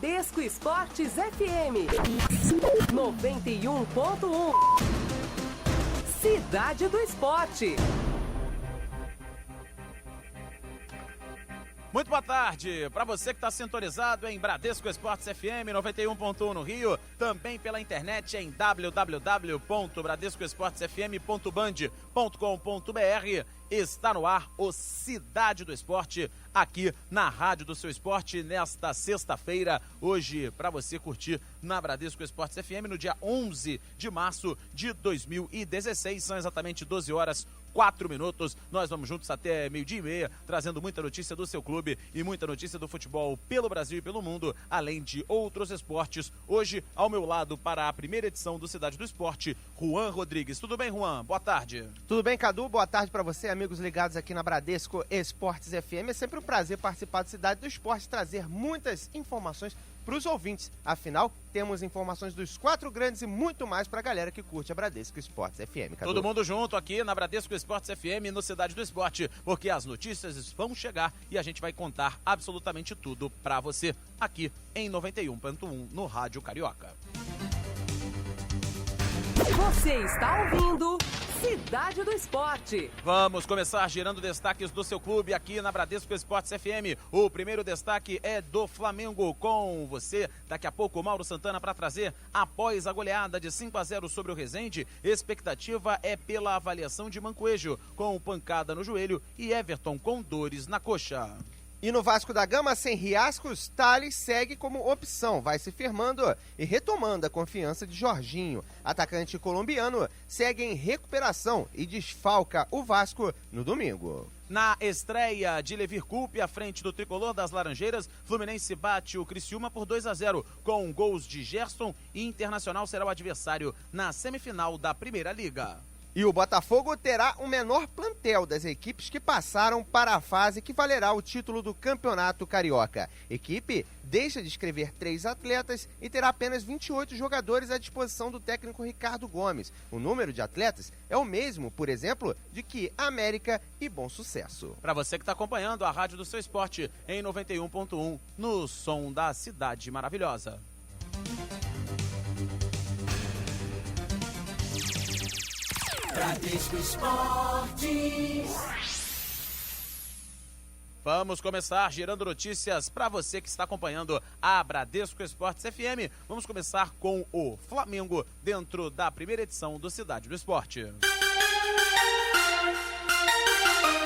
Bradesco Esportes FM 91.1. Cidade do Esporte. Muito boa tarde para você que está sintonizado em Bradesco Esportes FM 91.1 no Rio, também pela internet em www.bradescoesportesfm.band.com.br. Está no ar o Cidade do Esporte, aqui na Rádio do Seu Esporte, nesta sexta-feira, hoje, para você curtir na Bradesco Esportes FM, no dia 11 de março de 2016, são exatamente 12 horas 4 minutos, nós vamos juntos até 12:30, trazendo muita notícia do seu clube e muita notícia do futebol pelo Brasil e pelo mundo, além de outros esportes. Hoje, ao meu lado, para a primeira edição do Cidade do Esporte, Juan Rodrigues. Tudo bem, Juan? Boa tarde. Tudo bem, Cadu? Boa tarde para você, amigos ligados aqui na Bradesco Esportes FM. É sempre um prazer participar do Cidade do Esporte, trazer muitas informações para os ouvintes. Afinal, temos informações dos 4 grandes e muito mais para a galera que curte a Bradesco Esportes FM. Cadu. Todo mundo junto aqui na Bradesco Esportes FM, no Cidade do Esporte, porque as notícias vão chegar e a gente vai contar absolutamente tudo para você aqui em 91.1 no Rádio Carioca. Você está ouvindo Cidade do Esporte. Vamos começar girando destaques do seu clube aqui na Bradesco Esportes FM. O primeiro destaque é do Flamengo, com você. Daqui a pouco o Mauro Santana para trazer. Após a goleada de 5-0 sobre o Resende, expectativa é pela avaliação de Mancoejo, com pancada no joelho, e Everton com dores na coxa. E no Vasco da Gama, sem Riascos, Thales segue como opção, vai se firmando e retomando a confiança de Jorginho. Atacante colombiano segue em recuperação e desfalca o Vasco no domingo. Na estreia de Levir Coupe, à frente do tricolor das Laranjeiras, Fluminense bate o Criciúma por 2-0, com gols de Gerson, e Internacional será o adversário na semifinal da Primeira Liga. E o Botafogo terá o menor plantel das equipes que passaram para a fase que valerá o título do Campeonato Carioca. Equipe deixa de inscrever 3 atletas e terá apenas 28 jogadores à disposição do técnico Ricardo Gomes. O número de atletas é o mesmo, por exemplo, de que América e Bom Sucesso. Para você que está acompanhando a Rádio do Seu Esporte em 91.1, no som da cidade maravilhosa. Bradesco Esportes. Vamos começar girando notícias para você que está acompanhando a Bradesco Esportes FM. Vamos começar com o Flamengo dentro da primeira edição do Cidade do Esporte.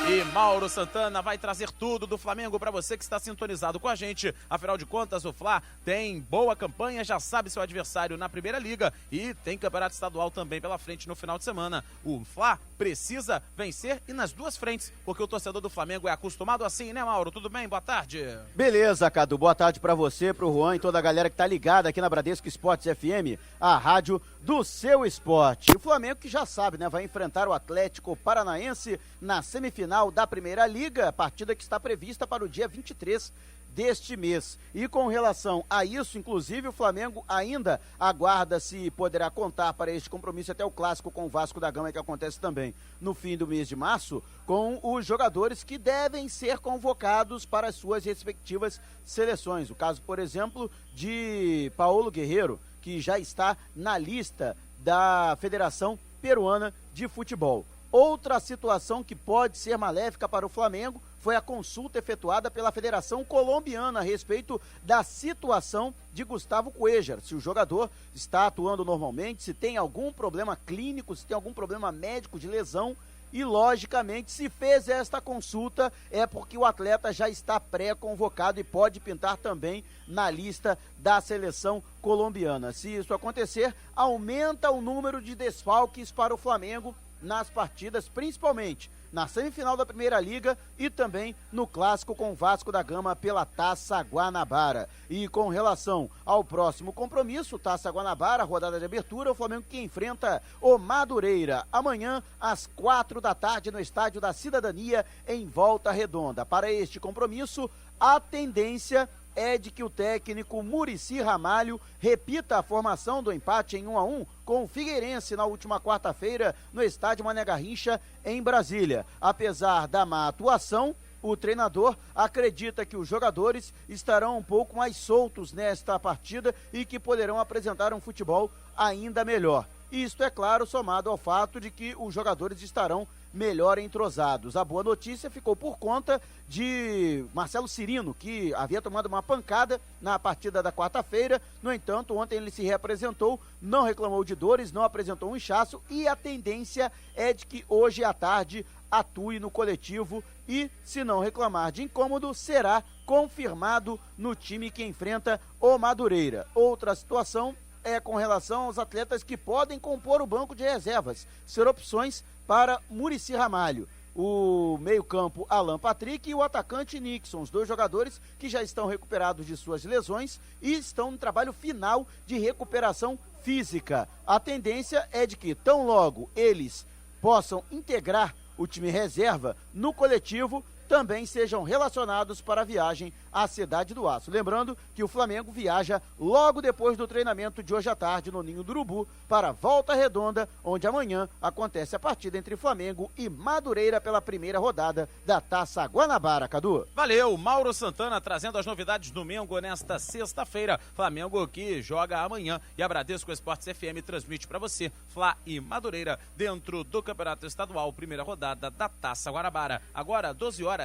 E Mauro Santana vai trazer tudo do Flamengo para você que está sintonizado com a gente. Afinal de contas, o Fla tem boa campanha, já sabe seu adversário na Primeira Liga e tem campeonato estadual também pela frente no final de semana. O Fla precisa vencer e nas duas frentes, porque o torcedor do Flamengo é acostumado assim, né, Mauro? Tudo bem? Boa tarde. Beleza, Cadu. Boa tarde para você, pro Juan e toda a galera que tá ligada aqui na Bradesco Esportes FM, a rádio do seu esporte. O Flamengo que já sabe, né, vai enfrentar o Atlético Paranaense na semifinal da Primeira Liga, partida que está prevista para o dia 23 deste mês. E com relação a isso, inclusive, o Flamengo ainda aguarda se poderá contar para este compromisso até o clássico com o Vasco da Gama, que acontece também no fim do mês de março, com os jogadores que devem ser convocados para as suas respectivas seleções. O caso, por exemplo, de Paulo Guerreiro, que já está na lista da Federação Peruana de Futebol. Outra situação que pode ser maléfica para o Flamengo foi a consulta efetuada pela Federação Colombiana a respeito da situação de Gustavo Cuéllar, se o jogador está atuando normalmente, se tem algum problema clínico, se tem algum problema médico de lesão. E, logicamente, se fez esta consulta é porque o atleta já está pré-convocado e pode pintar também na lista da seleção colombiana. Se isso acontecer, aumenta o número de desfalques para o Flamengo nas partidas, principalmente na semifinal da Primeira Liga e também no clássico com o Vasco da Gama pela Taça Guanabara. E com relação ao próximo compromisso, Taça Guanabara, rodada de abertura, o Flamengo que enfrenta o Madureira amanhã às 4 da tarde no Estádio da Cidadania em Volta Redonda. Para este compromisso, a tendência é de que o técnico Muricy Ramalho repita a formação do empate em 1-1 com o Figueirense na última quarta-feira no estádio Mané Garrincha, em Brasília. Apesar da má atuação, o treinador acredita que os jogadores estarão um pouco mais soltos nesta partida e que poderão apresentar um futebol ainda melhor. Isto, é claro, somado ao fato de que os jogadores estarão melhor entrosados. A boa notícia ficou por conta de Marcelo Cirino, que havia tomado uma pancada na partida da quarta-feira. No entanto, ontem ele se reapresentou, não reclamou de dores, não apresentou um inchaço e a tendência é de que hoje à tarde atue no coletivo e, se não reclamar de incômodo, será confirmado no time que enfrenta o Madureira. Outra situação é com relação aos atletas que podem compor o banco de reservas, ser opções para Muricy Ramalho, o meio-campo Alan Patrick e o atacante Nixon, os dois jogadores que já estão recuperados de suas lesões e estão no trabalho final de recuperação física. A tendência é de que, tão logo eles possam integrar o time reserva no coletivo, também sejam relacionados para a viagem à Cidade do Aço. Lembrando que o Flamengo viaja logo depois do treinamento de hoje à tarde no Ninho do Urubu para Volta Redonda, onde amanhã acontece a partida entre Flamengo e Madureira pela primeira rodada da Taça Guanabara, Cadu. Valeu, Mauro Santana trazendo as novidades do Mengo nesta sexta-feira. Flamengo que joga amanhã e a Bradesco Esportes FM transmite para você Fla e Madureira dentro do Campeonato Estadual, primeira rodada da Taça Guanabara. Agora 12h10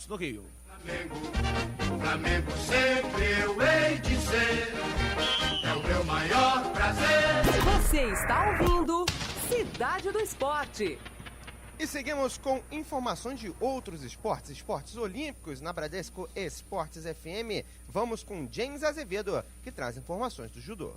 no Rio. Flamengo sempre eu hei de ser, é o meu maior prazer. Você está ouvindo Cidade do Esporte. E seguimos com informações de outros esportes olímpicos na Bradesco Esportes FM. Vamos com James Azevedo, que traz informações do judô.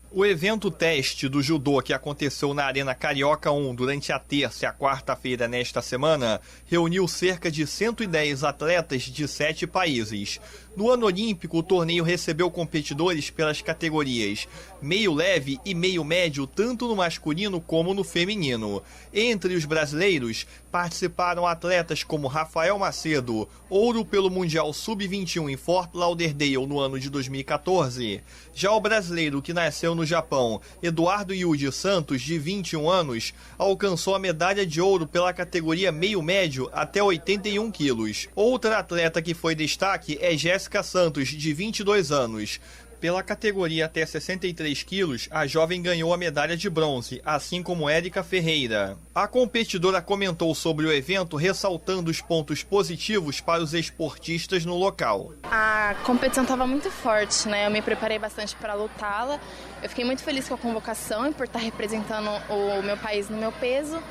O evento teste do judô que aconteceu na Arena Carioca 1 durante a terça e a quarta-feira nesta semana reuniu cerca de 110 atletas de 7 países. No ano olímpico, o torneio recebeu competidores pelas categorias meio leve e meio médio, tanto no masculino como no feminino. Entre os brasileiros, participaram atletas como Rafael Macedo, ouro pelo Mundial Sub-21 em Fort Lauderdale no ano de 2014. Já o brasileiro que nasceu no Japão, Eduardo Yuji Santos, de 21 anos, alcançou a medalha de ouro pela categoria meio médio até 81 quilos. Outra atleta que foi destaque é Jéssica Santos, de 22 anos. Pela categoria até 63 quilos, a jovem ganhou a medalha de bronze, assim como Érica Ferreira. A competidora comentou sobre o evento, ressaltando os pontos positivos para os esportistas no local. A competição estava muito forte, né? Eu me preparei bastante para lutá-la. Eu fiquei muito feliz com a convocação e por estar representando o meu país no meu peso.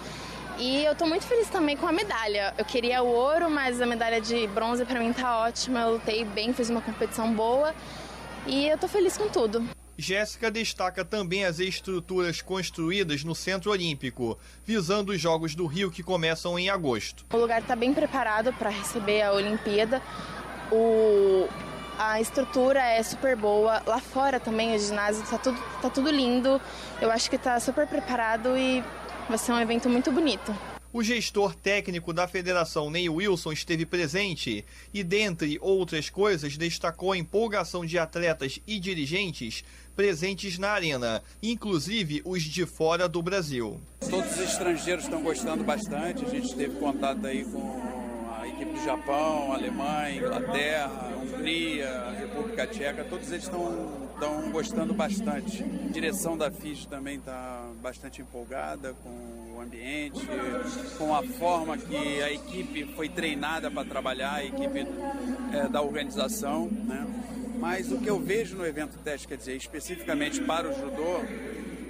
E eu tô muito feliz também com a medalha. Eu queria o ouro, mas a medalha de bronze para mim tá ótima. Eu lutei bem, fiz uma competição boa. E eu tô feliz com tudo. Jéssica destaca também as estruturas construídas no Centro Olímpico, visando os Jogos do Rio que começam em agosto. O lugar está bem preparado para receber a Olimpíada. A estrutura é super boa. Lá fora também o ginásio tá tudo lindo. Eu acho que tá super preparado e vai ser um evento muito bonito. O gestor técnico da federação, Ney Wilson, esteve presente e, dentre outras coisas, destacou a empolgação de atletas e dirigentes presentes na arena, inclusive os de fora do Brasil. Todos os estrangeiros estão gostando bastante, a gente teve contato aí com a equipe do Japão, Alemanha, Inglaterra, Hungria, República Tcheca, todos eles estão gostando bastante. A direção da FIS também está bastante empolgada com o ambiente, com a forma que a equipe foi treinada para trabalhar, a equipe da organização, né? Mas o que eu vejo no evento teste, quer dizer, especificamente para o judô,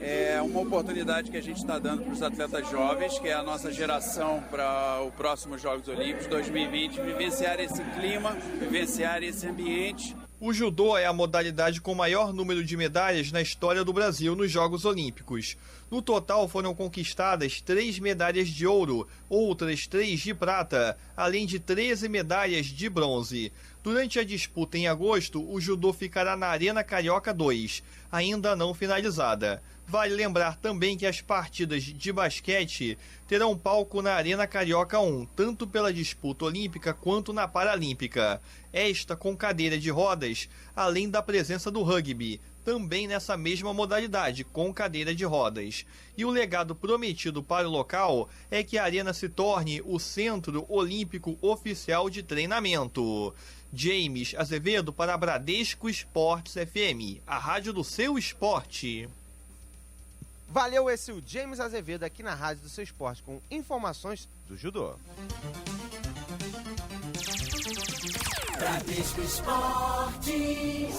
é uma oportunidade que a gente está dando para os atletas jovens, que é a nossa geração para o próximo Jogos Olímpicos 2020, vivenciar esse clima, vivenciar esse ambiente. O judô é a modalidade com maior número de medalhas na história do Brasil nos Jogos Olímpicos. No total foram conquistadas 3 medalhas de ouro, outras 3 de prata, além de 13 medalhas de bronze. Durante a disputa em agosto, o judô ficará na Arena Carioca 2, ainda não finalizada. Vale lembrar também que as partidas de basquete terão palco na Arena Carioca 1, tanto pela disputa olímpica quanto na paralímpica. Esta com cadeira de rodas, além da presença do rugby, também nessa mesma modalidade, com cadeira de rodas. E o legado prometido para o local é que a arena se torne o centro olímpico oficial de treinamento. James Azevedo para a Bradesco Esportes FM, a rádio do seu esporte. Valeu, esse é o James Azevedo aqui na Rádio do Seu Esporte com informações do judô. Bradesco Esportes.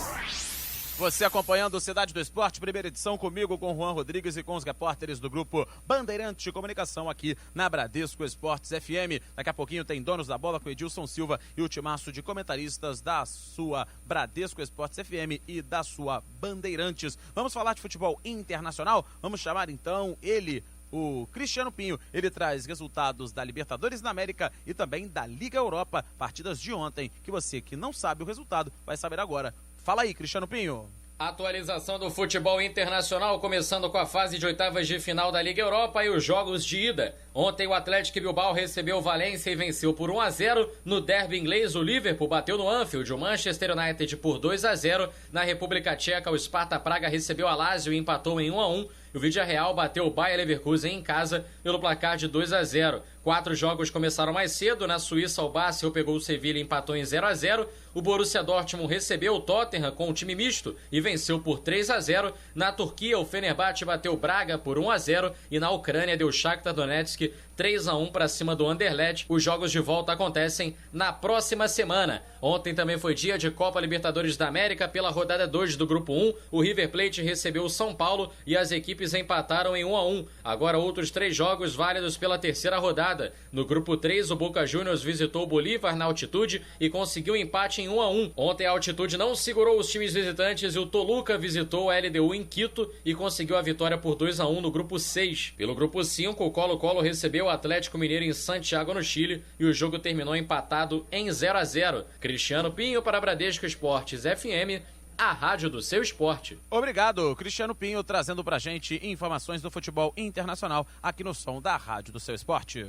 Você acompanhando o Cidade do Esporte, primeira edição, comigo, com Juan Rodrigues e com os repórteres do grupo Bandeirantes de Comunicação aqui na Bradesco Esportes FM. Daqui a pouquinho tem Donos da Bola com Edilson Silva e o timaço de comentaristas da sua Bradesco Esportes FM e da sua Bandeirantes. Vamos falar de futebol internacional? Vamos chamar então ele, o Cristiano Pinho. Ele traz resultados da Libertadores da América e também da Liga Europa, partidas de ontem, que você que não sabe o resultado vai saber agora. Fala aí, Cristiano Pinho. Atualização do futebol internacional, começando com a fase de oitavas de final da Liga Europa e os jogos de ida. Ontem o Atlético Bilbao recebeu o Valência e venceu por 1-0. No derby inglês, o Liverpool bateu no Anfield, o Manchester United por 2-0. Na República Tcheca, o Sparta Praga recebeu a Lazio e empatou em 1-1. O Villarreal bateu o Bayer Leverkusen em casa pelo placar de 2-0. 4 jogos começaram mais cedo. Na Suíça, o Basel pegou o Sevilla e empatou em 0-0. O Borussia Dortmund recebeu o Tottenham com um time misto e venceu por 3-0. Na Turquia, o Fenerbahçe bateu o Braga por 1-0. E na Ucrânia, deu Shakhtar Donetsk 3-1 para cima do Anderlecht. Os jogos de volta acontecem na próxima semana. Ontem também foi dia de Copa Libertadores da América. Pela rodada 2 do Grupo 1, o River Plate recebeu o São Paulo e as equipes empataram em 1-1. Agora outros 3 jogos válidos pela terceira rodada. No Grupo 3, o Boca Juniors visitou o Bolívar na altitude e conseguiu um empate em 1-1. Ontem a altitude não segurou os times visitantes e o Toluca visitou a LDU em Quito e conseguiu a vitória por 2-1 no Grupo 6. Pelo Grupo 5, o Colo-Colo recebeu o Atlético Mineiro em Santiago, no Chile, e o jogo terminou empatado em 0-0. Cristiano Pinho para Bradesco Esportes FM, a rádio do seu esporte. Obrigado, Cristiano Pinho, trazendo pra gente informações do futebol internacional aqui no som da rádio do seu esporte.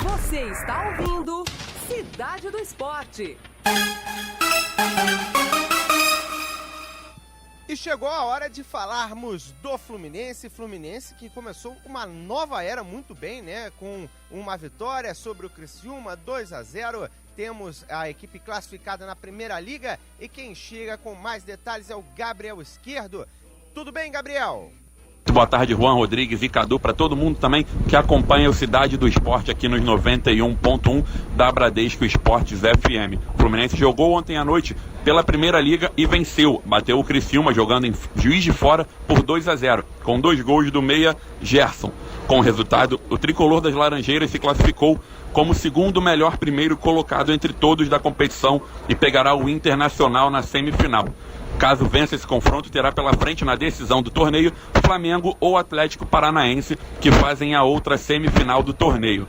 Você está ouvindo Cidade do Esporte. E chegou a hora de falarmos do Fluminense que começou uma nova era muito bem, né? Com uma vitória sobre o Criciúma, 2-0. Temos a equipe classificada na Primeira Liga e quem chega com mais detalhes é o Gabriel Esquerdo. Tudo bem, Gabriel? Boa tarde, Juan Rodrigues e Cadu, para todo mundo também que acompanha o Cidade do Esporte aqui nos 91.1 da Bradesco Esportes FM. O Fluminense jogou ontem à noite pela Primeira Liga e venceu. Bateu o Criciúma jogando em Juiz de Fora por 2-0, com 2 gols do meia Gerson. Com o resultado, o tricolor das Laranjeiras se classificou como o segundo melhor primeiro colocado entre todos da competição e pegará o Internacional na semifinal. Caso vença esse confronto, terá pela frente na decisão do torneio Flamengo ou Atlético Paranaense, que fazem a outra semifinal do torneio.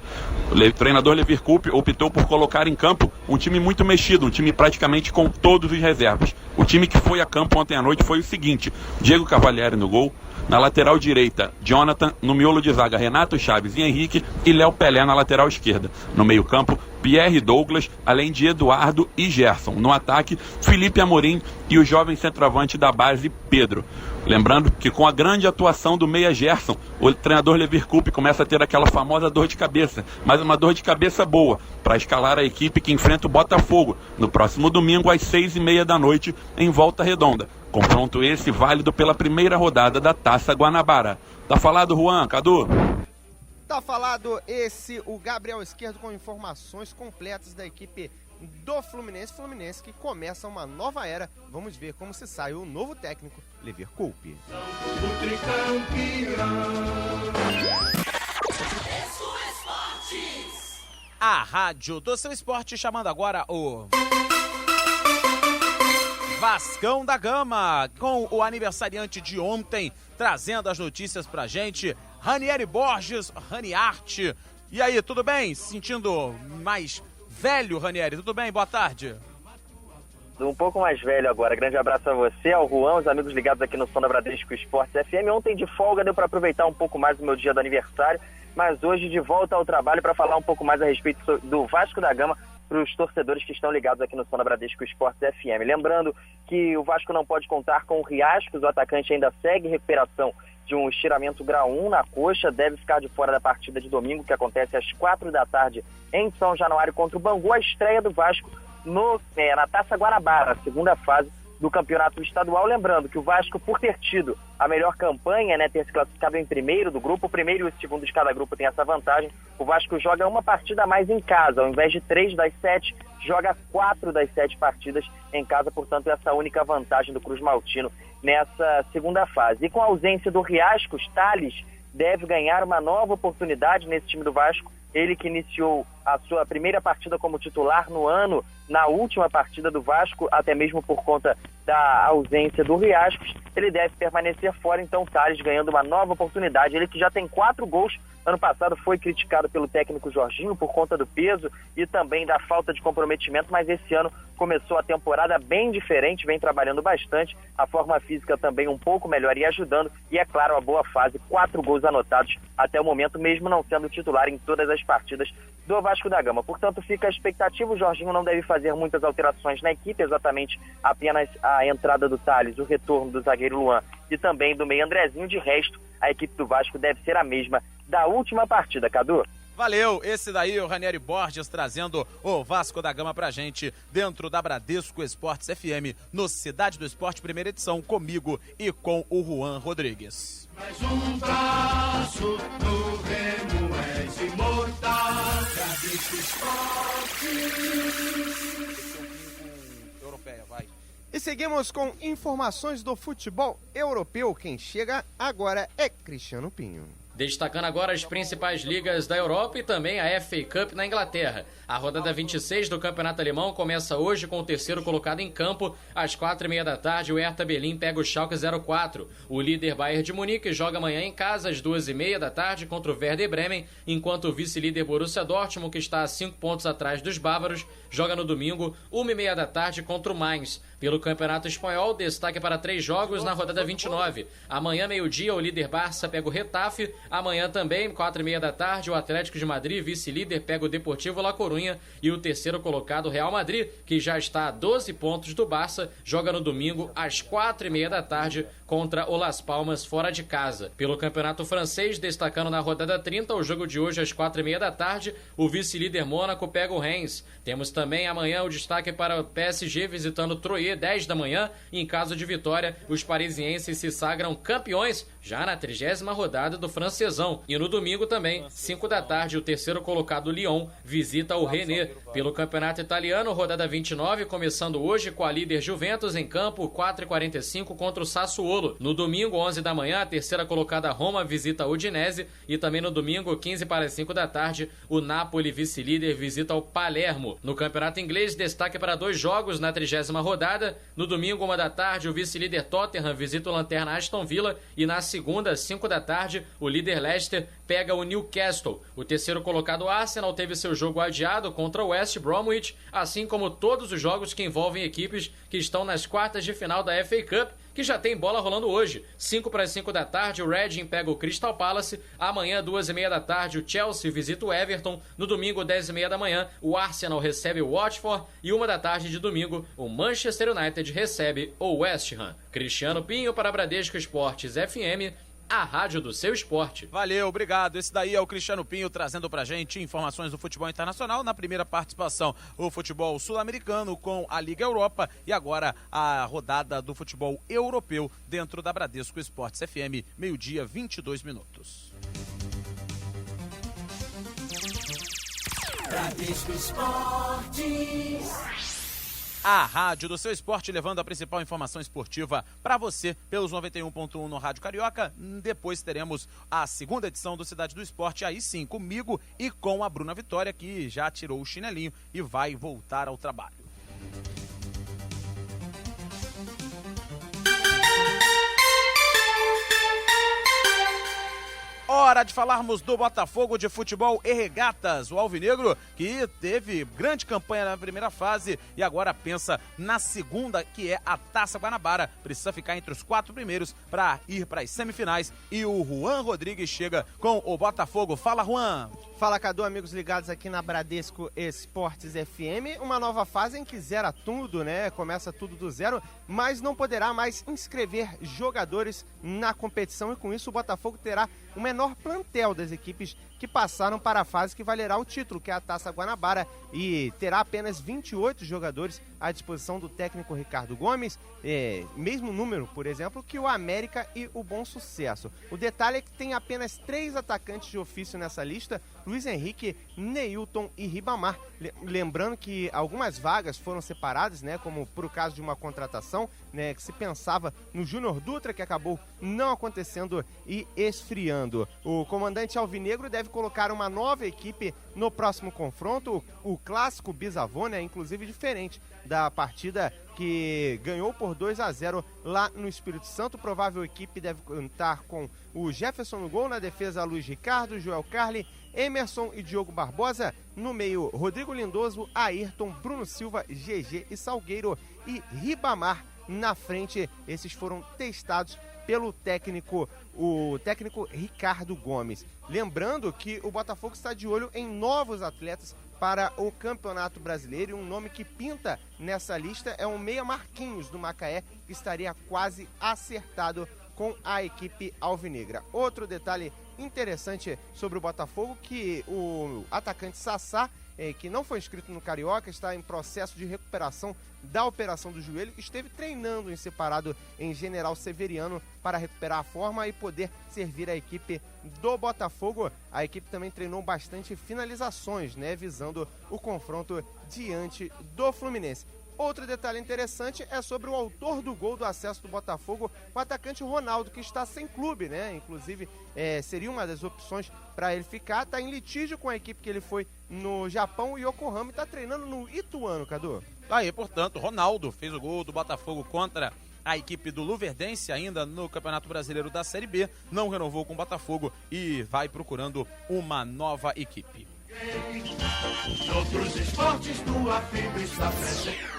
O treinador Levir Coupe optou por colocar em campo um time muito mexido, um time praticamente com todos os reservas. O time que foi a campo ontem à noite foi o seguinte: Diego Cavalieri no gol, na lateral direita, Jonathan, no miolo de zaga, Renato Chaves e Henrique, e Léo Pelé na lateral esquerda. No meio campo, Pierre Douglas, além de Eduardo e Gerson. No ataque, Felipe Amorim e o jovem centroavante da base, Pedro. Lembrando que com a grande atuação do meia Gerson, o treinador Levir Coupe começa a ter aquela famosa dor de cabeça, mas uma dor de cabeça boa, para escalar a equipe que enfrenta o Botafogo no próximo domingo às 6h30 da noite em Volta Redonda. Confronto esse válido pela primeira rodada da Taça Guanabara. Tá falado, Juan, Cadu? Tá falado esse, o Gabriel Esquerdo, com informações completas da equipe do Fluminense que começa uma nova era. Vamos ver como se sai o novo técnico, Levir Coupe. A rádio do seu esporte chamando agora o Vascão da Gama, com o aniversariante de ontem, trazendo as notícias pra gente, Ranieri Borges, Raniarte. E aí, tudo bem? Se sentindo mais velho, Ranieri? Tudo bem? Boa tarde. Um pouco mais velho agora. Grande abraço a você, ao Juan, os amigos ligados aqui no som da Bradesco Esportes FM. Ontem de folga deu para aproveitar um pouco mais o meu dia do aniversário. mas hoje de volta ao trabalho para falar um pouco mais a respeito do Vasco da Gama para os torcedores que estão ligados aqui no Som da Bradesco Esportes FM. Lembrando que o Vasco não pode contar com o Riascos, o atacante ainda segue em recuperação de um estiramento grau 1 na coxa, deve ficar de fora da partida de domingo, que acontece às 4 da tarde em São Januário contra o Bangu, a estreia do Vasco na Taça Guanabara, segunda fase do campeonato estadual. Lembrando que o Vasco, por ter tido a melhor campanha, né, ter se classificado em primeiro do grupo, o primeiro e o segundo de cada grupo tem essa vantagem, o Vasco joga uma partida a mais em casa, ao invés de 3 das 7, joga 4 das 7 partidas em casa, portanto essa única vantagem do Cruz Maltino nessa segunda fase. E com a ausência do Riascos, Thales deve ganhar uma nova oportunidade nesse time do Vasco, ele que iniciou a sua primeira partida como titular no ano, na última partida do Vasco, até mesmo por conta da ausência do Riascos, ele deve permanecer fora, então Thales ganhando uma nova oportunidade, ele que já tem 4 gols, ano passado foi criticado pelo técnico Jorginho por conta do peso e também da falta de comprometimento, mas esse ano começou a temporada bem diferente, vem trabalhando bastante, a forma física também um pouco melhor e ajudando, e é claro, a boa fase, 4 gols anotados até o momento, mesmo não sendo titular em todas as partidas do Vasco da Gama. Portanto, fica a expectativa, o Jorginho não deve fazer muitas alterações na equipe, exatamente apenas a entrada do Thales, o retorno do zagueiro Luan e também do meio Andrezinho. De resto, a equipe do Vasco deve ser a mesma da última partida, Cadu. Valeu, esse daí é o Ranieri Borges trazendo o Vasco da Gama pra gente dentro da Bradesco Esportes FM no Cidade do Esporte, primeira edição, comigo e com o Juan Rodrigues. Mais um braço no remo és imortal, Bradesco Esportes. Europeia, vai. E seguimos com informações do futebol europeu. Quem chega agora é Cristiano Pinho. Destacando agora as principais ligas da Europa e também a FA Cup na Inglaterra. A rodada 26 do Campeonato Alemão começa hoje com o terceiro colocado em campo. Às 4h30 da tarde, o Hertha Berlim pega o Schalke 04. O líder Bayern de Munique joga amanhã em casa às 2h30 da tarde contra o Werder Bremen, enquanto o vice-líder Borussia Dortmund, que está a 5 pontos atrás dos bávaros, joga no domingo, 1h30 da tarde contra o Mainz. Pelo Campeonato Espanhol, destaque para 3 jogos na rodada 29. Amanhã, meio-dia, o líder Barça pega o Getafe. Amanhã também, 4h30 da tarde, o Atlético de Madrid, vice-líder, pega o Deportivo La Coruña. E o terceiro colocado, Real Madrid, que já está a 12 pontos do Barça, joga no domingo às 4h30 da tarde contra o Las Palmas fora de casa. Pelo Campeonato Francês, destacando na rodada 30, o jogo de hoje às 4h30 da tarde, o vice-líder Mônaco pega o Reims. Temos também amanhã o destaque para o PSG visitando o Troyes, 10 da manhã. Em caso de vitória, os parisienses se sagram campeões já na 30ª rodada do francesão. E no domingo também, 5 da tarde, o terceiro colocado Lyon visita o Rennes. Pelo Campeonato Italiano, rodada 29, começando hoje com a líder Juventus em campo, 4h45 contra o Sassuolo. No domingo, 11 da manhã, a terceira colocada Roma visita o Udinese. E também no domingo, 15h05 da tarde, o Napoli, vice-líder, visita o Palermo. No Campeonato Inglês, destaque para 2 jogos na 30ª rodada. No domingo, 1 da tarde, o vice-líder Tottenham visita o lanterna Aston Villa. E na segunda, 5 da tarde, o líder Leicester pega o Newcastle. O terceiro colocado Arsenal teve seu jogo adiado contra o West Bromwich, assim como todos os jogos que envolvem equipes que estão nas quartas de final da FA Cup, que já tem bola rolando hoje. 5h05 da tarde, o Reading pega o Crystal Palace. Amanhã, 2h30 da tarde, o Chelsea visita o Everton. No domingo, 10h30 da manhã, o Arsenal recebe o Watford. E 1 da tarde de domingo, o Manchester United recebe o West Ham. Cristiano Pinho para Bradesco Esportes FM, a rádio do seu esporte. Valeu, obrigado. Esse daí é o Cristiano Pinho trazendo pra gente informações do futebol internacional. Na primeira participação, o futebol sul-americano com a Liga Europa e agora a rodada do futebol europeu dentro da Bradesco Esportes FM, meio-dia, 22 minutos. Bradesco Esportes. A rádio do seu esporte, levando a principal informação esportiva para você pelos 91.1 no Rádio Carioca. Depois teremos a segunda edição do Cidade do Esporte, aí sim, comigo e com a Bruna Vitória, que já tirou o chinelinho e vai voltar ao trabalho. Hora de falarmos do Botafogo de Futebol e Regatas, o alvinegro que teve grande campanha na primeira fase e agora pensa na segunda, que é a Taça Guanabara. Precisa ficar entre os 4 primeiros para ir para as semifinais e o Juan Rodrigues chega com o Botafogo. Fala, Juan! Fala, Cadu, amigos ligados aqui na Bradesco Esportes FM. Uma nova fase em que zera tudo, né? Começa tudo do zero, mas não poderá mais inscrever jogadores na competição e com isso o Botafogo terá o menor plantel das equipes que passaram para a fase que valerá o título, que é a Taça Guanabara, e terá apenas 28 jogadores à disposição do técnico Ricardo Gomes, mesmo número, por exemplo, que o América e o Bom Sucesso. O detalhe é que tem apenas 3 atacantes de ofício nessa lista, Luiz Henrique, Neilton e Ribamar. Lembrando que algumas vagas foram separadas, né, como por caso de uma contratação, né, que se pensava no Júnior Dutra, que acabou não acontecendo e esfriando. O comandante alvinegro deve colocar uma nova equipe no próximo confronto, o clássico bisavô, né, inclusive diferente da partida que ganhou por 2-0 lá no Espírito Santo. Provável equipe deve contar com o Jefferson no gol, na defesa Luiz Ricardo, Joel Carli, Emerson e Diogo Barbosa, no meio Rodrigo Lindoso, Ayrton, Bruno Silva, GG e Salgueiro e Ribamar na frente. Esses foram testados pelo técnico, o técnico Ricardo Gomes. Lembrando que o Botafogo está de olho em novos atletas para o Campeonato Brasileiro, e um nome que pinta nessa lista é o meia Marquinhos do Macaé, que estaria quase acertado com a equipe alvinegra. Outro detalhe interessante sobre o Botafogo, que o atacante Sassá, que não foi inscrito no Carioca, está em processo de recuperação da operação do joelho, esteve treinando em separado em General Severiano para recuperar a forma e poder servir a equipe do Botafogo. A equipe também treinou bastante finalizações, né, visando o confronto diante do Fluminense. Outro detalhe interessante é sobre o autor do gol do acesso do Botafogo, o atacante Ronaldo, que está sem clube, né? Inclusive, seria uma das opções para ele ficar. Está em litígio com a equipe que ele foi no Japão, o Yokohama, e está treinando no Ituano, Cadu. Aí, portanto, Ronaldo fez o gol do Botafogo contra a equipe do Luverdense, ainda no Campeonato Brasileiro da Série B, não renovou com o Botafogo e vai procurando uma nova equipe. Outros esportes, tua fibra está presente.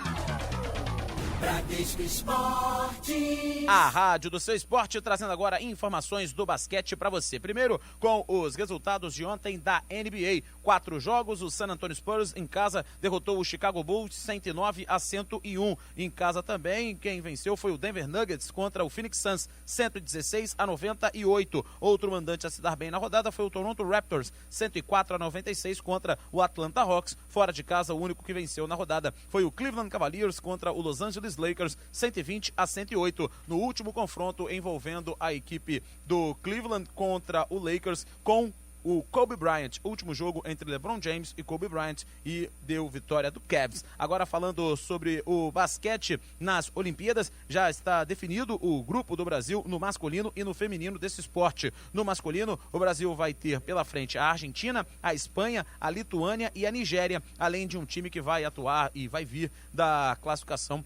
Bradesco Esportes. A rádio do seu esporte trazendo agora informações do basquete para você. Primeiro, com os resultados de ontem da NBA. 4 jogos, o San Antonio Spurs em casa derrotou o Chicago Bulls 109-101. Em casa também, quem venceu foi o Denver Nuggets contra o Phoenix Suns 116-98. Outro mandante a se dar bem na rodada foi o Toronto Raptors 104-96 contra o Atlanta Hawks. Fora de casa, o único que venceu na rodada foi o Cleveland Cavaliers contra o Los Angeles Lakers 120-108. No último confronto envolvendo a equipe do Cleveland contra o Lakers com o Kobe Bryant, último jogo entre LeBron James e Kobe Bryant, e deu vitória do Cavs. Agora falando sobre o basquete nas Olimpíadas, já está definido o grupo do Brasil no masculino e no feminino desse esporte. No masculino, o Brasil vai ter pela frente a Argentina, a Espanha, a Lituânia e a Nigéria, além de um time que vai atuar e vai vir da classificação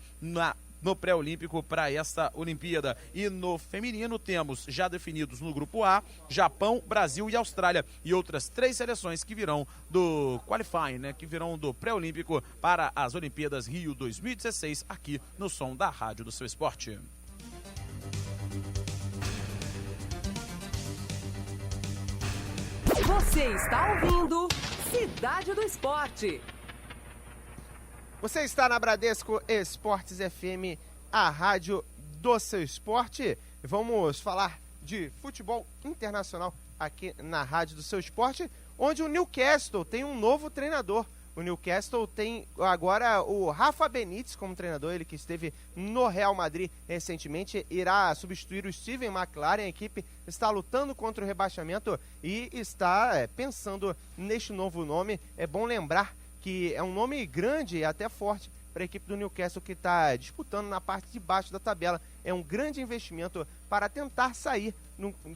no pré-olímpico para esta Olimpíada. E no feminino temos já definidos no grupo A, Japão, Brasil e Austrália, e outras 3 seleções que virão do qualifying, né, que virão do pré-olímpico para as Olimpíadas Rio 2016, aqui no som da Rádio do Seu Esporte. Você está ouvindo Cidade do Esporte. Você está na Bradesco Esportes FM, a rádio do seu esporte. Vamos falar de futebol internacional aqui na rádio do seu esporte, onde o Newcastle tem um novo treinador. O Newcastle tem agora o Rafa Benítez como treinador, ele que esteve no Real Madrid recentemente, irá substituir o Steven McLaren. A equipe está lutando contra o rebaixamento e está pensando neste novo nome. É bom lembrar que é um nome grande e até forte para a equipe do Newcastle, que está disputando na parte de baixo da tabela. É um grande investimento para tentar sair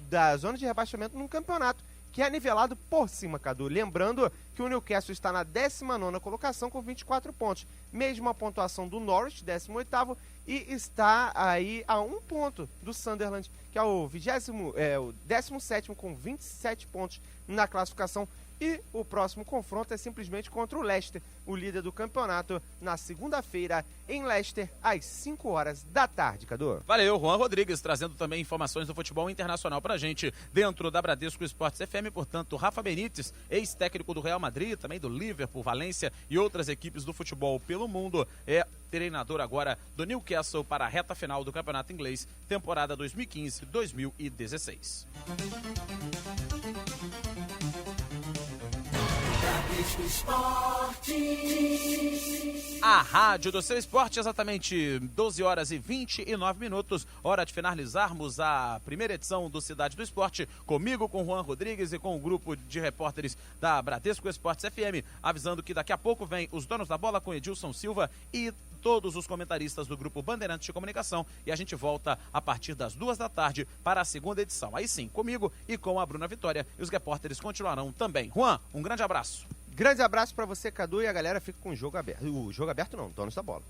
da zona de rebaixamento num campeonato que é nivelado por cima, Cadu. Lembrando que o Newcastle está na 19ª colocação com 24 pontos. Mesma pontuação do Norwich, 18º, e está aí a 1 ponto do Sunderland, que é o 17º com 27 pontos na classificação. E o próximo confronto é simplesmente contra o Leicester, o líder do campeonato, na segunda-feira, em Leicester, às 5 horas da tarde, Cadu. Valeu, Juan Rodrigues, trazendo também informações do futebol internacional pra gente, dentro da Bradesco Esportes FM. Portanto, Rafa Benítez, ex-técnico do Real Madrid, também do Liverpool, Valência e outras equipes do futebol pelo mundo, é treinador agora do Newcastle para a reta final do campeonato inglês, temporada 2015-2016. A rádio do seu esporte, exatamente 12 horas e 29 minutos, hora de finalizarmos a primeira edição do Cidade do Esporte, comigo, com Juan Rodrigues e com o grupo de repórteres da Bradesco Esportes FM, avisando que daqui a pouco vem os donos da bola com Edilson Silva e todos os comentaristas do grupo Bandeirantes de Comunicação, e a gente volta a partir das 2 da tarde para a segunda edição. Aí sim, comigo e com a Bruna Vitória, e os repórteres continuarão também. Juan, um grande abraço. Grande abraço para você, Cadu, e a galera fica com o jogo aberto. O jogo aberto não, donos da bola.